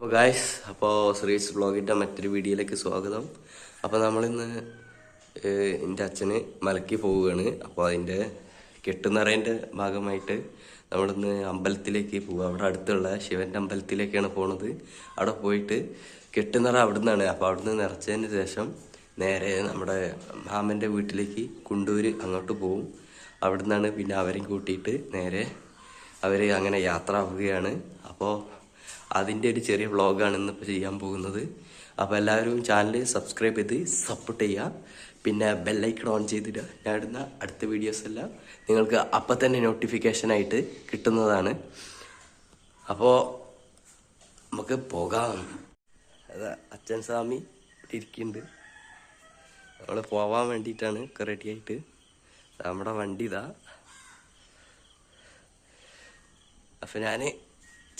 അപ്പോൾ ഗായ്സ്, അപ്പോൾ ശ്രീസ് വ്ളോഗിൻ്റെ മറ്റൊരു വീഡിയോയിലേക്ക് സ്വാഗതം. അപ്പോൾ നമ്മളിന്ന് എൻ്റെ അച്ഛന് മലയ്ക്ക് പോവുകയാണ്. അപ്പോൾ അതിൻ്റെ കെട്ടുനിറേൻ്റെ ഭാഗമായിട്ട് നമ്മളിന്ന് അമ്പലത്തിലേക്ക് പോവുക. അവിടെ അടുത്തുള്ള ശിവൻ്റെ അമ്പലത്തിലേക്കാണ് പോണത്. അവിടെ പോയിട്ട് കെട്ടുനിറ അവിടെ നിന്നാണ്. അപ്പോൾ അവിടുന്ന് നിറച്ചതിന് ശേഷം നേരെ നമ്മുടെ മാമൻ്റെ വീട്ടിലേക്ക് കുണ്ടൂര് അങ്ങോട്ട് പോവും. അവിടെ നിന്നാണ് പിന്നെ അവരെയും കൂട്ടിയിട്ട് നേരെ അവർ അങ്ങനെ യാത്ര ആവുകയാണ്. അപ്പോൾ അതിൻ്റെ ഒരു ചെറിയ വ്ളോഗാണ് ഇന്നിപ്പോൾ ചെയ്യാൻ പോകുന്നത്. അപ്പോൾ എല്ലാവരും ചാനൽ സബ്സ്ക്രൈബ് ചെയ്ത് സപ്പോർട്ട് ചെയ്യുക. പിന്നെ ബെല്ലൈക്കൺ ഓൺ ചെയ്തിടുക. ഞാൻ ഇടുന്ന അടുത്ത വീഡിയോസ് എല്ലാം നിങ്ങൾക്ക് അപ്പം തന്നെ നോട്ടിഫിക്കേഷനായിട്ട് കിട്ടുന്നതാണ്. അപ്പോൾ നമുക്ക് പോകാം. അതാ അച്ഛൻ സ്വാമി ഇവിടെ ഇരിക്കുന്നുണ്ട്. നമ്മൾ പോവാൻ വേണ്ടിയിട്ടാണ് ഒക്കെ റെഡിയായിട്ട്. നമ്മുടെ വണ്ടി ഇതാ. അപ്പം ഞാൻ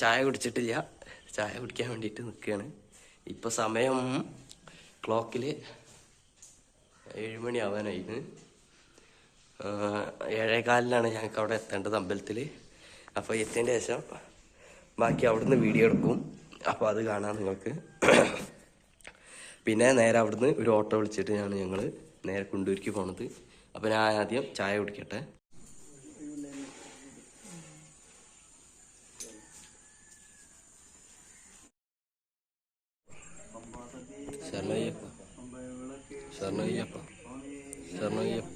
ചായ കുടിച്ചിട്ടില്ല. ചായ കുടിക്കാൻ വേണ്ടിയിട്ട് നിൽക്കുകയാണ്. ഇപ്പോൾ സമയം ക്ലോക്കിൽ 7 മണി ആവാനായിരുന്നു. 7:15 ഞങ്ങൾക്ക് അവിടെ എത്തേണ്ടത് അമ്പലത്തിൽ. അപ്പോൾ എത്തിയതിൻ്റെ ശേഷം ബാക്കി അവിടുന്ന് വീഡിയോ എടുക്കും. അപ്പോൾ അത് കാണാം നിങ്ങൾക്ക്. പിന്നെ നേരെ അവിടുന്ന് ഒരു ഓട്ടോ വിളിച്ചിട്ട് ഞങ്ങൾ നേരെ കുണ്ടൂരിക്ക് പോണത്. അപ്പോൾ ഞാൻ ആദ്യം ചായ കുടിക്കട്ടെ. ശരണയ്യപ്പ ശരണയ്യപ്പ ശരണയ്യപ്പ.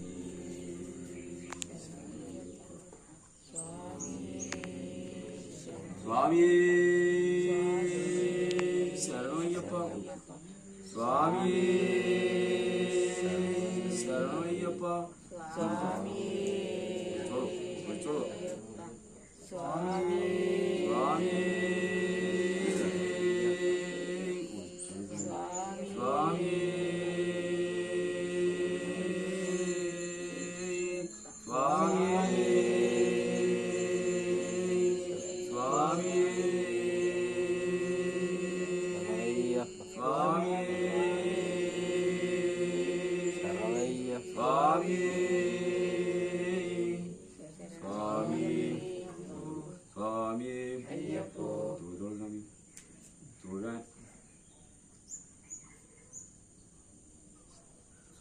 സ്വാമിയേ ശരണയ്യപ്പ സ്വാമിയേ ശരണയ്യപ്പ സ്വാമിയേ സ്വാമിയേ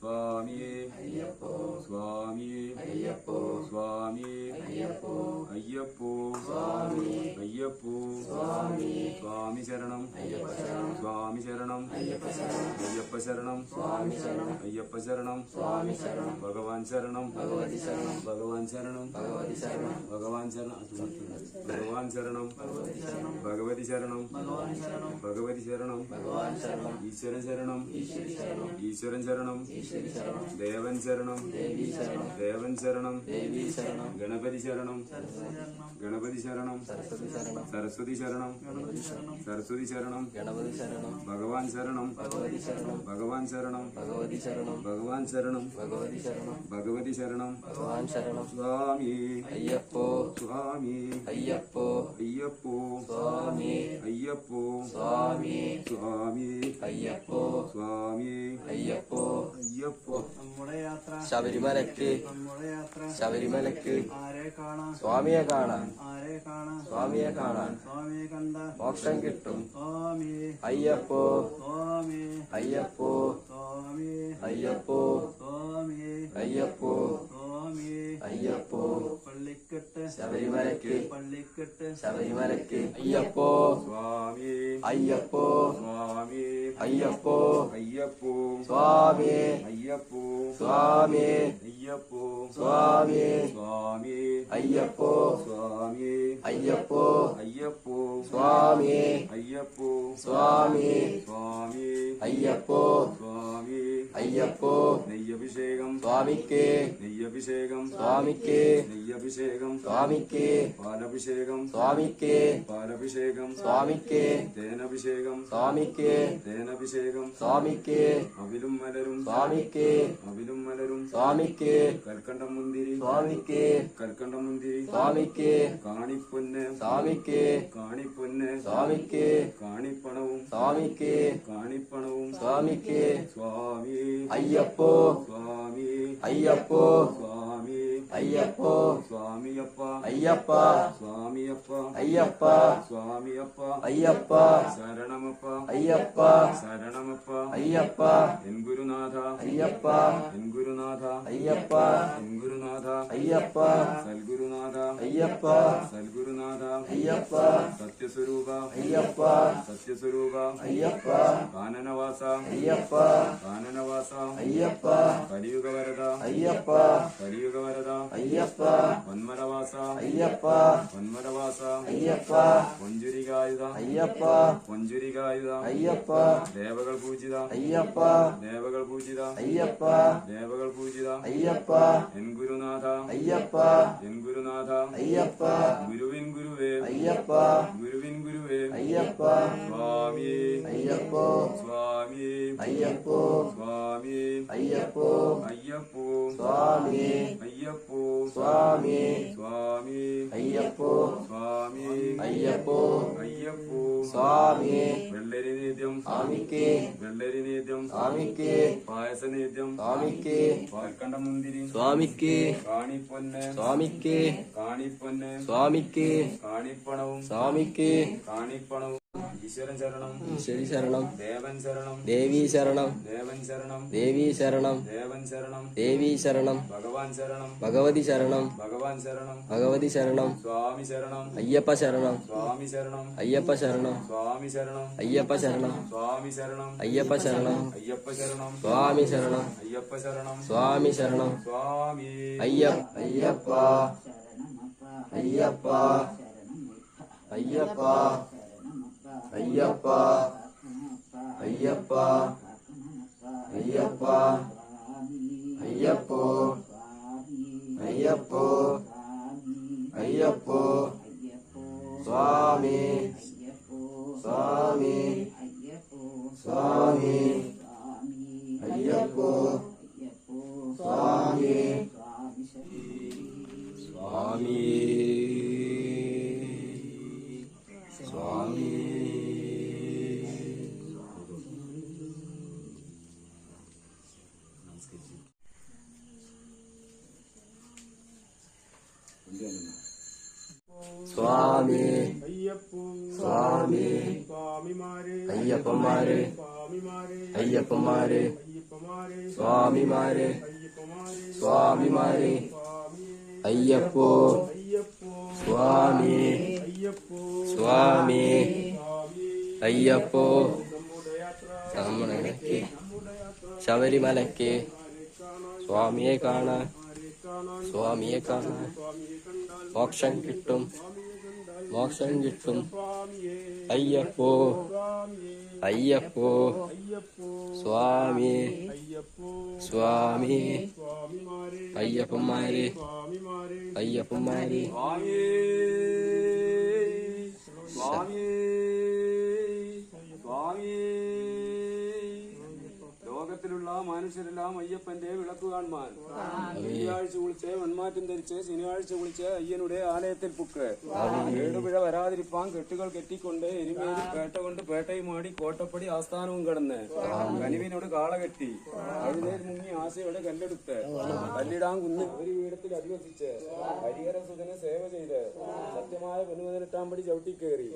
സ്വാമിയേ അയ്യപ്പോ സ്വാമിയേ അയ്യപ്പോ സ്വാമിയേ അയ്യപ്പോ അയ്യപ്പോ സ്വാമി അയ്യപ്പോ സ്വാമി സ്വാമി ശരണം അയ്യപ്പ ശരണം സ്വാമി ശരണം അയ്യപ്പ ശരണം അയ്യപ്പ ശരണം സ്വാമി ശരണം അയ്യപ്പ ശരണം സ്വാമി ശരണം ഭഗവാൻ ശരണം ഭഗവതി ശരണം ഭഗവാൻ ശരണം ഭഗവതി ശരണം ഭഗവാൻ ശരണം ഭഗവാൻ ശരണം ഭഗവതി ശരണം ഭഗവതി ശരണം ഭഗവാൻ ശരണം ഭഗവതി ശരണം ഭഗവാൻ ശരണം ഈശ്വരൻ ശരണം ഈശ്വരി ശരണം ഈശ്വരൻ ശരണം ദേവൻ ശരണം ദേവൻ ശരണം ഗണപതി ശരണം ഗണപതി ശരണം സരസ്വതി ശരണം സരസ്വതി ശരണം ഗണപതി ശരണം ഭഗവാൻ ശരണം ഭഗവതി ശരണം ഭഗവാൻ ശരണം ഭഗവതി ശരണം ഭഗവാൻ ശരണം ഭഗവതി ശരണം ഭഗവതി ശരണം ഭഗവാൻ ശരണം സ്വാമി അയ്യപ്പോ സ്വാമി അയ്യപ്പോ അയ്യപ്പോ സ്വാമി അയ്യപ്പോ സ്വാമി സ്വാമി അയ്യപ്പോ സ്വാമി അയ്യപ്പോ അയ്യപ്പോ. നമ്മുടെ യാത്ര ശബരിമലക്ക് ശബരിമലക്ക് സ്വാമിയെ കാണാൻ സ്വാമിയെ കാണാൻ സ്വാമിയെ കണ്ട മോക്ഷം കിട്ടും. സ്വാമി അയ്യപ്പോ സ്വാമി അയ്യപ്പോ സ്വാമി അയ്യപ്പോ സ്വാമി അയ്യപ്പോ സ്വാമി അയ്യപ്പോ പള്ളിക്കെട്ട് ശബരിമലക്ക് പള്ളിക്കെട്ട് ശബരിമലക്ക് അയ്യപ്പോ സ്വാമി അയ്യപ്പോ സ്വാമി അയ്യപ്പോ അയ്യപ്പോ സ്വാമി അയ്യപ്പോ സ്വാമി അയ്യപ്പോ സ്വാമി സ്വാമി അയ്യപ്പോ സ്വാമി അയ്യപ്പോ അയ്യപ്പോ സ്വാമി അയ്യപ്പോ സ്വാമി സ്വാമി അയ്യപ്പോ സ്വാമി അയ്യപ്പോ നെയ്യഭിഷേകം സ്വാമിക്ക് നെയ്യഭിഷേകം സ്വാമിക്ക് നെയ്യഭിഷേകം സ്വാമിക്ക് പാലഭിഷേകം സ്വാമിക്ക് പാലഭിഷേകം സ്വാമിക്ക് തേനഭിഷേകം സ്വാമിക്ക് തേനഭിഷേകം സ്വാമിക്ക് അവിലും മലരും സ്വാമിക്ക് അവിലും മലരും സ്വാമിക്ക് കൽക്കണ്ടം മുന്തിരി സ്വാമിക്ക് കൽക്കണ്ടം മുന്തിരി സ്വാമിക്ക് കാണിപ്പൊന്ന് സ്വാമിക്ക് കാണിപ്പൊന്ന് സ്വാമിക്ക് കാണിപ്പണവും സ്വാമിക്ക് കാണിപ്പണവും സ്വാമിക്ക് സ്വാമി അയ്യപ്പോ സ്വാമി അയ്യപ്പോ സ്വാമി അയ്യപ്പോ സ്വാമിയപ്പ അയ്യപ്പ സ്വാമിയപ്പ അയ്യപ്പ സ്വാമിയപ്പ അയ്യപ്പ ശരണമപ്പ അയ്യപ്പ ശരണമപ്പ അയ്യപ്പ എൻ ഗുരുനാഥ അയ്യപ്പ എൻ ഗുരുനാഥ അയ്യപ്പ എൻ ഗുരുനാഥ അയ്യപ്പ സൽഗുരുനാഥ അയ്യപ്പ സൽഗുരുനാഥ അയ്യപ്പ സത്യസ്വരൂപ അയ്യപ്പ സത്യസ്വരൂപ അയ്യപ്പ കാനനവാസ അയ്യപ്പ കാനനവാസ അയ്യപ്പ കലിയുഗവരദ അയ്യപ്പ കലിയുഗവരദ അയ്യപ്പ വന്മരവാസ അയ്യപ്പ വന്മരവാസ അയ്യപ്പ പൊഞ്ചുരികായുധ അയ്യപ്പ പൊഞ്ചുരികായുധ അയ്യപ്പ ദേവകൾ പൂജിത അയ്യപ്പ ദേവകൾ പൂജിത അയ്യപ്പ ദേവകൾ പൂജിത അയ്യപ്പ എൻ ഗുരുനാഥ അയ്യപ്പ എൻ ഗുരുനാഥ അയ്യപ്പ ഗുരുവിൻ ഗുരുവേ അയ്യപ്പ ഗുരുവിൻ ഗുരുവേ അയ്യപ്പ സ്വാമി അയ്യപ്പോ സ്വാമി അയ്യപ്പോ സ്വാമി അയ്യപ്പോ അയ്യപ്പോ സ്വാമി അയ്യപ്പോ സ്വാമി സ്വാമി അയ്യപ്പോ സ്വാമി അയ്യപ്പോ അയ്യപ്പോ സ്വാമി വെള്ളരി നേദ്യം സ്വാമിക്ക് വെള്ളരി നേദ്യം സ്വാമിക്ക് പായസ നേദ്യം സ്വാമിക്ക് പാൽക്കണ്ട മുന്തിരി സ്വാമിക്ക് കാണിപ്പൊന്ന് സ്വാമിക്ക് കാണിപ്പൊന്ന് സ്വാമിക്ക് കാണിപ്പണവും സ്വാമിക്ക് കാണിപ്പണവും ഈശ്വരൻ ശരണം ഈശ്വരി ശരണം ദേവൻ ശരണം ദേവി ശരണം ദേവൻ ശരണം ദേവി ശരണം ദേവൻ ശരണം ദേവി ശരണം ഭഗവാൻ ശരണം ഭഗവതി ശരണം ഭഗവാൻ ശരണം ഭഗവതി ശരണം സ്വാമി ശരണം അയ്യപ്പ ശരണം സ്വാമി ശരണം അയ്യപ്പ ശരണം സ്വാമി ശരണം അയ്യപ്പ ശരണം സ്വാമി ശരണം അയ്യപ്പ ശരണം അയ്യപ്പ ശരണം സ്വാമി ശരണം അയ്യപ്പ ശരണം സ്വാമി ശരണം സ്വാമി അയ്യപ്പ അയ്യപ്പ അയ്യപ്പ അയ്യപ്പ അയ്യപ്പ അയ്യപ്പ അയ്യപ്പോ അയ്യപ്പോ അയ്യപ്പോ സ്വാമി സ്വാമി സ്വാമി അയ്യപ്പോ സ്വാമി സ്വാമി സ്വാമി സ്വാമി സ്വാമി അയ്യപ്പന്മാര് അയ്യപ്പന്മാര് സ്വാമിമാര് സ്വാമിമാര് അയ്യപ്പോ സ്വാമി സ്വാമി അയ്യപ്പോ നമ്മളെ ശബരിമലയ്ക്ക് സ്വാമിയെ കാണാൻ സ്വാമിയെ കാണാൻ മോക്ഷം കിട്ടും മോക്ഷം കിട്ടും അയ്യപ്പോ അയ്യപ്പോ സ്വാമി സ്വാമി അയ്യപ്പന്മാര് അയ്യപ്പന്മാര് സ്വാമി സ്വാമി ലോകത്തിലുള്ള മനുഷ്യരെല്ലാം അയ്യപ്പന്റെ വിളക്ക് കാണുവാൻ വെള്ളിയാഴ്ച കുളിച്ച് വന്മാറ്റം ധരിച്ച് ശനിയാഴ്ച കുളിച്ച് അയ്യനുടെ ആലയത്തിൽ പുക്ക് ഏടുപിഴ വരാതിരിപ്പാൻ കെട്ടുകൾ കെട്ടിക്കൊണ്ട് എരുമേലി പേട്ട കൊണ്ട് പേട്ടയുമാടി കോട്ടപ്പടി ആസ്ഥാനവും കടന്ന് കനിവിനോട് കാള കെട്ടി അതിനേൽ മുങ്ങി ആശയോടെ കല്ലെടുത്ത് കല്ലിടാൻ കുന്ന് ഒരു വീടത്തിൽ അധിവസിച്ച് ഹരിഹര സുഖനെ സേവ ചെയ്ത് സത്യമായ 18 പടി ചവിട്ടിക്കേറി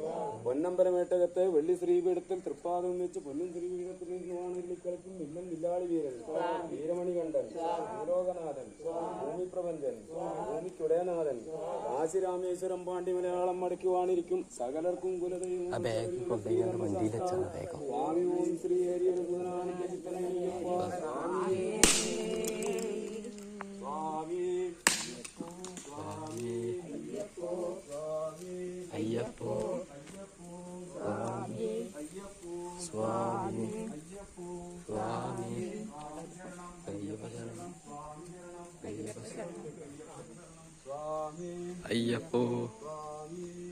പൊന്നമ്പലമേട്ടകത്ത് വെള്ളി ശ്രീപീഠത്തിൽ തൃപ്പാദം വെച്ച് പൊന്നും ശ്രീപീഠത്തിൽ നിന്ന് കളിക്കും വില്ലൻ വില്ലാളി വീരൻ വീരമണി കണ്ഠൻ ഭൂലോകനാഥൻ ഭൂമിപ്രപഞ്ചൻ ഭൂമിക്കുടയനാഥൻ കാശിരാമേശ്വരം പാണ്ഡ്യ മലയാളം മടക്കുവാണിരിക്കും സകലർക്കും കുലതയും സ്വാമി ഓം ശ്രീ ഹരി സ്വാമി അയ്യപ്പോ സ്വാമി സ്വാമി സ്വാമി അയ്യപ്പോ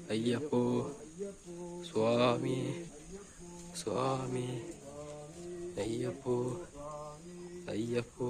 അയ്യപ്പോ സ്വാമി സ്വാമി അയ്യപ്പോ അയ്യപ്പോ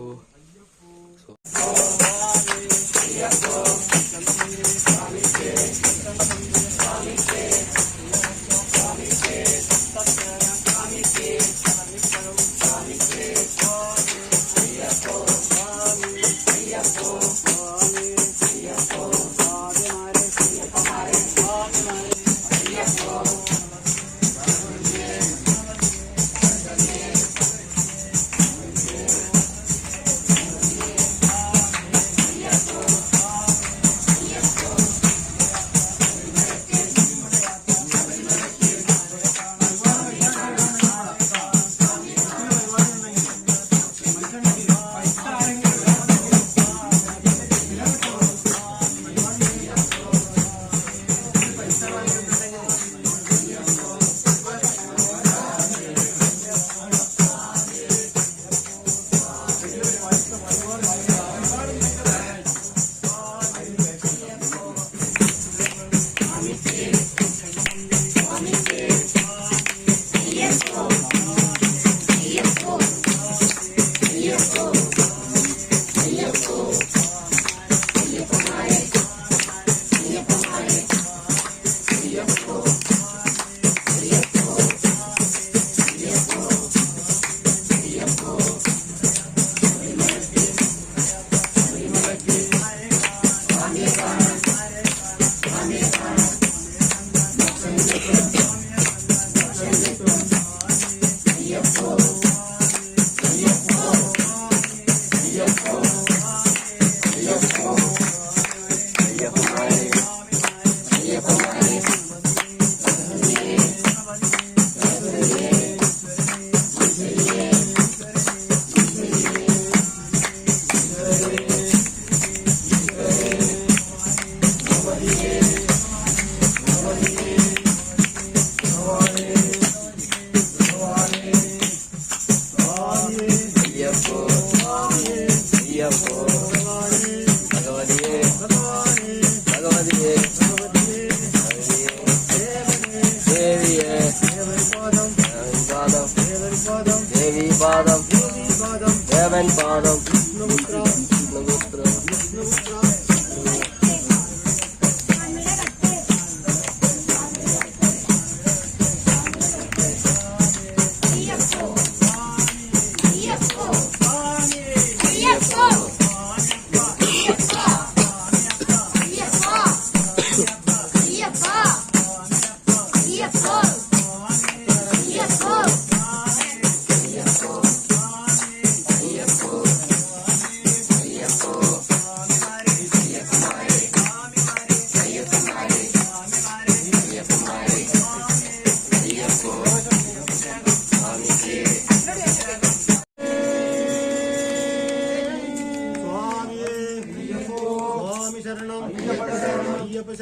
ശങ്കരൻ പാദം വിഷ്ണുപുത്ര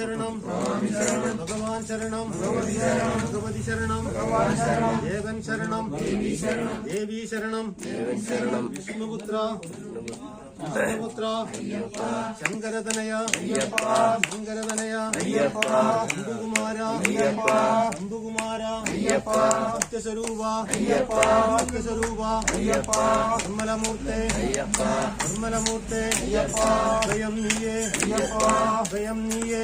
ശരണം ഭഗവാൻ ശരണം ഭഗവതി ശരണം ദേവൻ ശരണം ദേവി ശരണം വിഷ്ണുപുത്ര വിഷ്ണുപുത്ര ശങ്കരതനയ ശങ്കരതനയ അമ്പുകുമാര അമ്പുകുമാര സത്യസ്വരൂപ സത്യസ്വരൂപ നിർമ്മലമൂർത്തെ നിർമ്മലമൂർത്തെ സ്വയം നീയേ സ്വയം നീയേ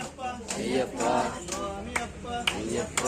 അയ്യപ്പ അയ്യപ്പ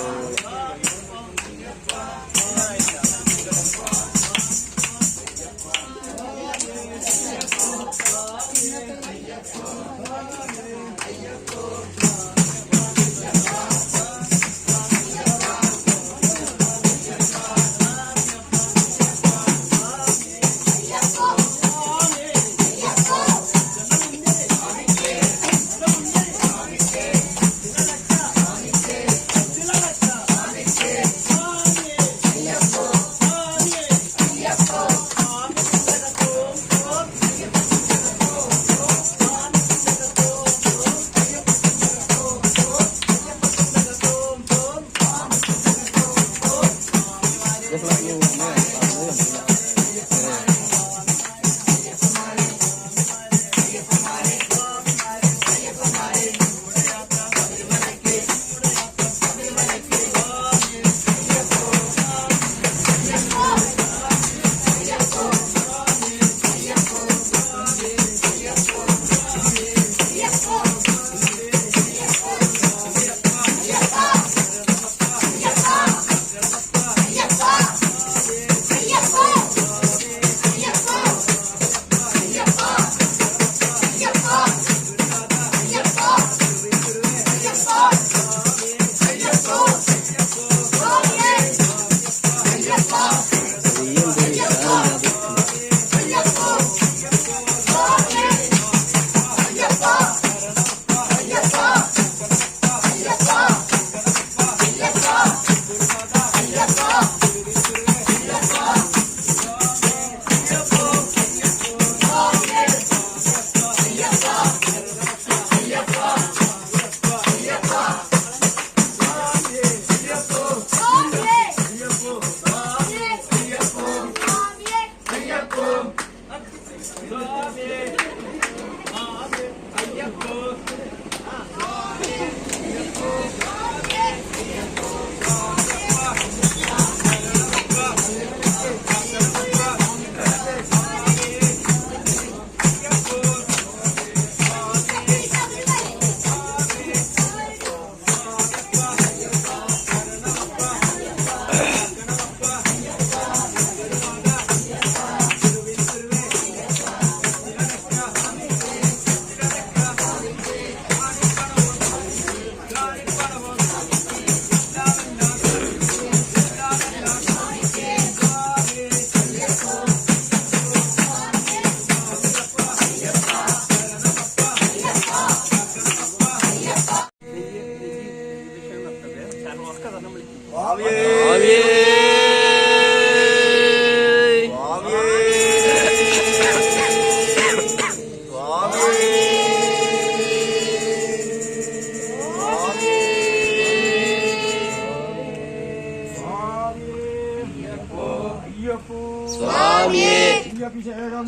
സ്വാമിയേ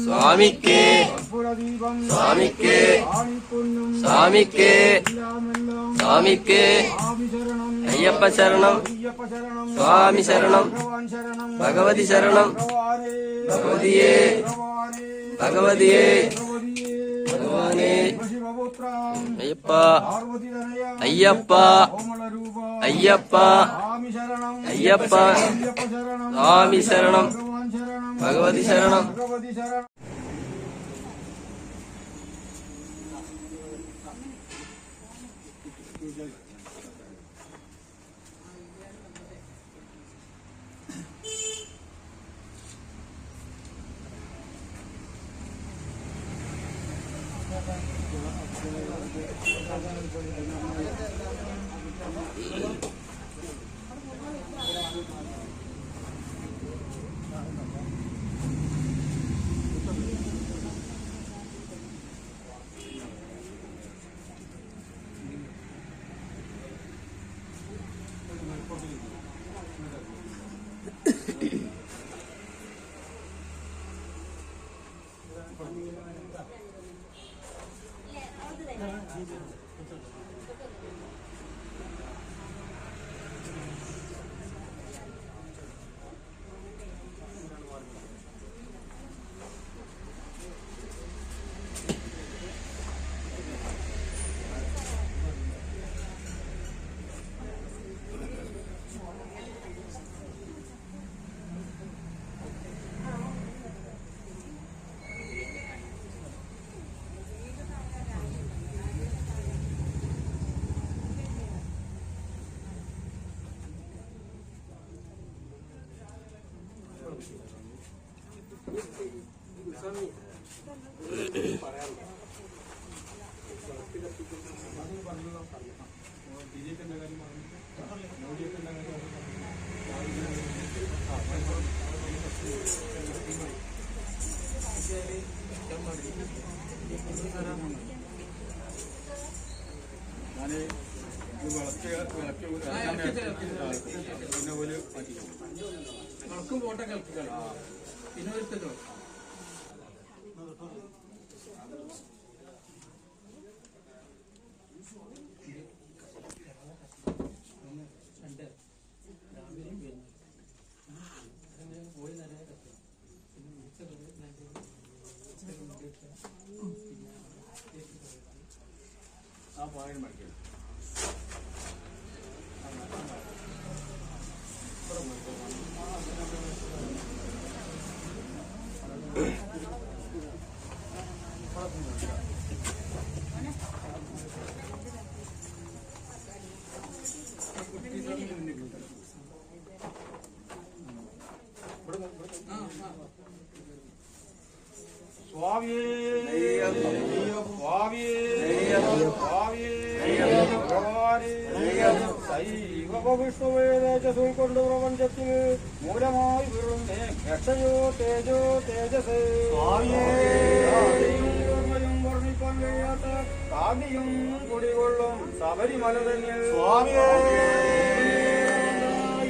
സ്വാമിക്കേ സ്വാമിക്കേ സ്വാമിക്കേ സ്വാമിക്കേ അയ്യപ്പ ശരണം സ്വാമി ശരണം ഭഗവതി ശരണം ഭഗവതിയേ ഭഗവതിയേ ഭഗവാനേ അയ്യപ്പ അയ്യപ്പ അയ്യപ്പ അയ്യപ്പ സ്വാമി ശരണം ഭഗവതി ശരണം. പിന്നെ ഒരു കളക്കും പോട്ടെ കളിക്കുക പിന്നെ ഒരുത്തല്ലോ ആ പായം മടിക്കണം. കൊണ്ട് പ്രപഞ്ചത്തിൽ മൂലമായി വീഴുന്നേ രക്ഷയോ തേജോ തേജസ് വർണ്ണിക്കാൻ കഴിയാത്ത കാവ്യം കുടികൊള്ളും ശബരിമല തന്നെ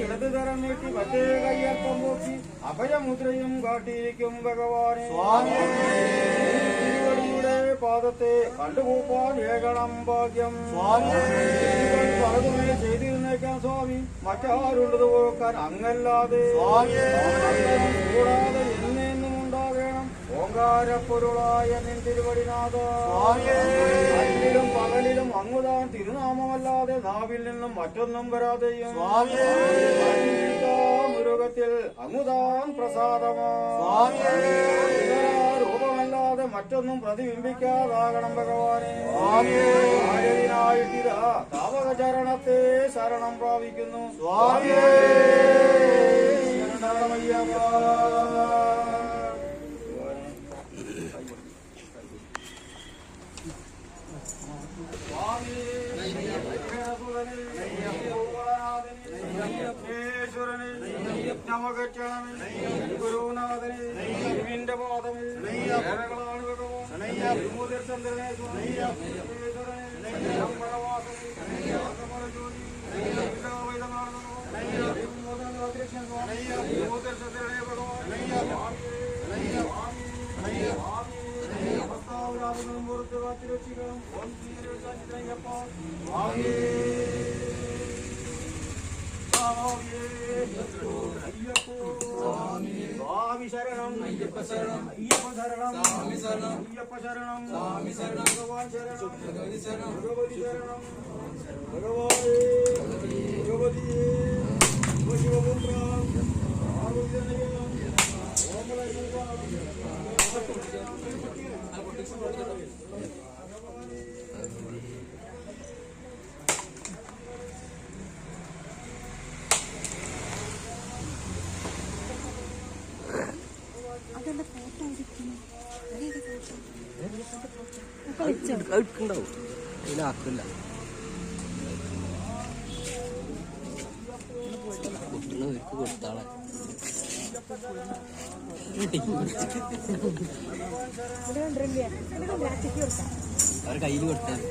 ഇടത് തരം നീട്ടി മറ്റേ കയ്യൽപ്പം നോക്കി അഭയമുദ്രയും കാട്ടിയിരിക്കും ഭഗവാനെ യുടെ പാദത്തെ കണ്ടുകൂപ്പാൻ ഏകണം ഭാഗ്യം പലതുമേ ചെയ്തിരുന്നേക്കാം സ്വാമി മറ്റാരുള്ളത് ഓർക്കാൻ അങ്ങല്ലാതെ കൂടാതെ എന്നെന്നും ഉണ്ടാകണം ഓങ്കാരപ്പൊരുളായ നിൻ തിരുവടിനാഥ അന്നിലും പകലിലും അങ്ങുതാൻ തിരുനാമമല്ലാതെ നാവിൽ നിന്നും മറ്റൊന്നും വരാതെയും മുരുകത്തിൽ അങ്ങുതാൻ പ്രസാദമാ രൂപമല്ലാതെ മറ്റൊന്നും പ്രതിബിംബിക്കാതാകണം ഭഗവാനെ ആയതിനായിട്ടിതാ താവക ചരണത്തെ ശരണം പ്രാപിക്കുന്നു ഗുരുനാഥനെ ഗുരുവിന്റെ പാദമിൽ ഭഗവാൻ ചന്ദ്രനെ പുറത്ത് കാത്തിരക്ഷിക്കണം സ്വാമി ശരണം അയ്യപ്പ ശരണം അയ്യപ്പ ശരണം സ്വാമി ശരണം അയ്യപ്പ ശരണം സ്വാമി ശരണം ഭഗവാൻ ശരണം ഭഗവതി ശരണം ഭഗവതി ശരണം ഭഗവാനേ ഭഗവതിയേ ശിവപുത്ര എടുക്കണ്ടാവും ഇതിലാക്കില്ല കുട്ടിനവർക്ക് കൊടുത്താളെ അവർ കയ്യിൽ കൊടുത്താൽ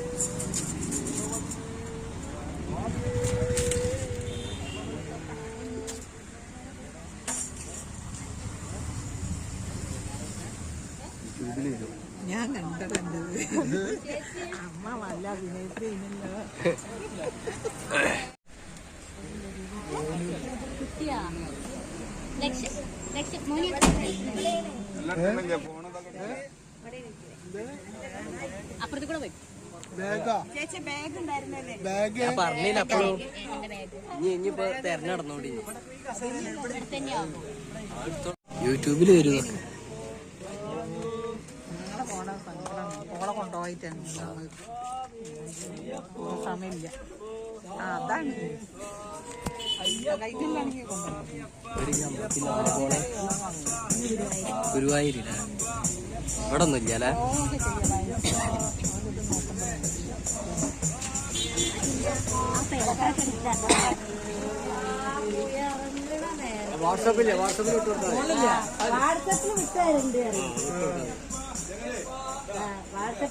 ഞാൻ കണ്ടത് അമ്മ വല്ല അഭിനയത്തിൽ അപ്പുറത്ത് കൂടെ പോയി പറഞ്ഞില്ല അപ്പോഴും ഇനിയിപ്പോ തെരഞ്ഞെടുന്നോണ്ടി യൂട്യൂബിൽ വരുന്നു ഓളെ കൊണ്ടുപോയിട്ടാണ് സമയമില്ല അതാണ് കൈറ്റിലാണെങ്കിൽ കൊണ്ടുപോകും ഗുരുവായൂരില്ല ഇവിടെ ഒന്നും ഇല്ലല്ലേ വാട്സാപ്പിൽ വിട്ടുകൊടുത്താൽ വാട്സാപ്പിൽ വിട്ടുതരുന്നുണ്ട് വാട്സാപ്പിൽ